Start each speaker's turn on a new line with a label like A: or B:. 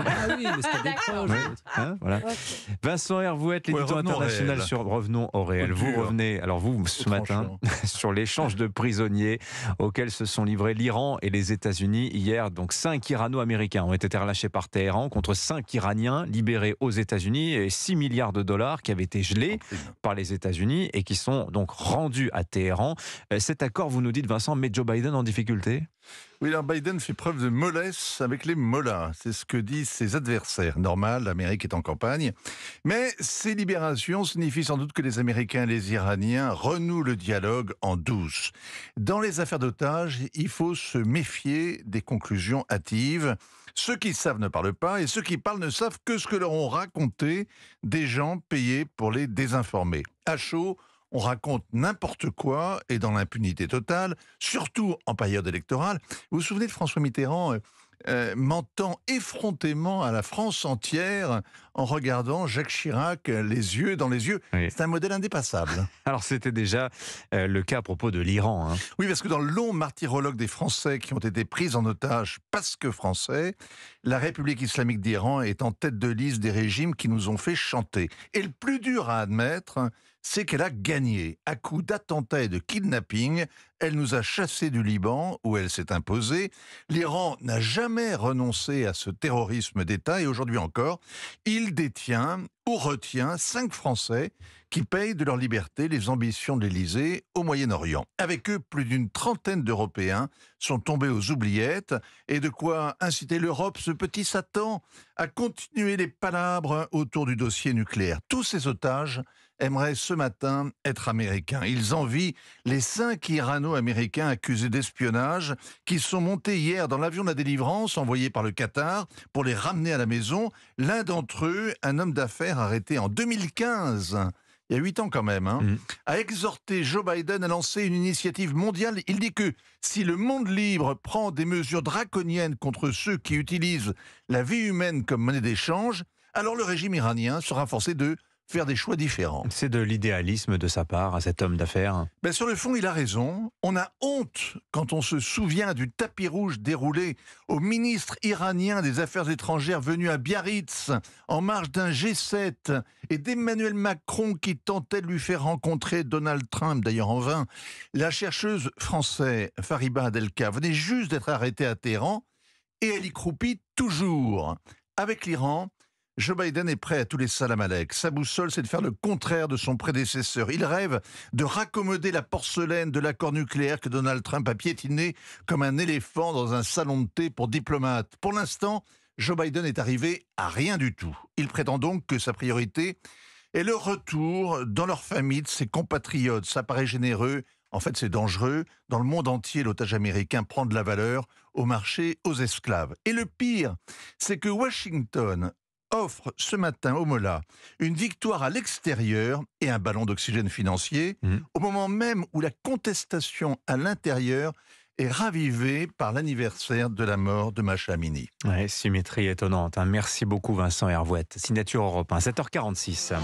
A: Ah oui, mais c'était des proches.
B: Ouais, hein, voilà.
C: Ok.
B: Vincent Hervouette, l'édito
D: revenons au
B: international
D: réel.
B: sur Revenons au réel.
D: Coup
B: Vous
D: dur.
B: revenez, alors vous, ce matin,
D: tranchant.
B: sur l'échange de prisonniers auquel se sont livrés l'Iran et les États-Unis hier. Donc 5 Irano-Américains ont été relâchés par Téhéran contre 5 Iraniens libérés aux États-Unis et 6 milliards de dollars qui avaient été gelés par les États-Unis et qui sont donc rendus à Téhéran. Cet accord, vous nous dites, Vincent, met Joe Biden en difficulté ?
D: Oui, alors Biden fait preuve de mollesse avec les mollahs. C'est ce que disent ses adversaires. Normal, l'Amérique est en campagne. Mais ces libérations signifient sans doute que les Américains et les Iraniens renouent le dialogue en douce. Dans les affaires d'otages, il faut se méfier des conclusions hâtives. Ceux qui savent ne parlent pas et ceux qui parlent ne savent que ce que leur ont raconté des gens payés pour les désinformer. À chaud, on raconte n'importe quoi et dans l'impunité totale, surtout en période électorale. Vous vous souvenez de François Mitterrand mentant effrontément à la France entière en regardant Jacques Chirac les yeux dans les yeux.
B: Oui.
D: C'est un modèle indépassable.
B: Alors c'était déjà le cas à propos de l'Iran. Hein.
D: Oui, parce que dans le long martyrologue des Français qui ont été pris en otage parce que français, la République islamique d'Iran est en tête de liste des régimes qui nous ont fait chanter. Et le plus dur à admettre, c'est qu'elle a gagné. À coups d'attentats et de kidnapping, elle nous a chassés du Liban, où elle s'est imposée. L'Iran n'a jamais renoncé à ce terrorisme d'État, et aujourd'hui encore, il détient ou retient 5 Français qui payent de leur liberté les ambitions de l'Élysée au Moyen-Orient. Avec eux, plus d'une trentaine d'Européens sont tombés aux oubliettes, et de quoi inciter l'Europe, ce petit Satan, à continuer les palabres autour du dossier nucléaire. Tous ces otages aimeraient ce matin être américains. Ils envient les 5 Irano-américains accusés d'espionnage qui sont montés hier dans l'avion de la délivrance envoyé par le Qatar pour les ramener à la maison. L'un d'entre eux, un homme d'affaires arrêté en 2015, il y a 8 ans quand même, a exhorté Joe Biden à lancer une initiative mondiale. Il dit que si le monde libre prend des mesures draconiennes contre ceux qui utilisent la vie humaine comme monnaie d'échange, alors le régime iranien sera forcé de faire des choix différents.
B: C'est de l'idéalisme de sa part, à cet homme d'affaires.
D: Ben sur le fond, il a raison. On a honte quand on se souvient du tapis rouge déroulé au ministre iranien des Affaires étrangères venu à Biarritz en marge d'un G7 et d'Emmanuel Macron qui tentait de lui faire rencontrer Donald Trump, d'ailleurs en vain. La chercheuse française Fariba Adelka venait juste d'être arrêtée à Téhéran et elle y croupit toujours. Avec l'Iran, Joe Biden est prêt à tous les salam alek. Sa boussole, c'est de faire le contraire de son prédécesseur. Il rêve de raccommoder la porcelaine de l'accord nucléaire que Donald Trump a piétiné comme un éléphant dans un salon de thé pour diplomates. Pour l'instant, Joe Biden est arrivé à rien du tout. Il prétend donc que sa priorité est le retour dans leur famille de ses compatriotes. Ça paraît généreux. En fait, c'est dangereux. Dans le monde entier, l'otage américain prend de la valeur au marché aux esclaves. Et le pire, c'est que Washington offre ce matin au Mollah une victoire à l'extérieur et un ballon d'oxygène financier, au moment même où la contestation à l'intérieur est ravivée par l'anniversaire de la mort de Mahsa Amini.
B: Ouais, symétrie étonnante. Hein. Merci beaucoup Vincent Hervouette. Signature Europe 1, 7h46.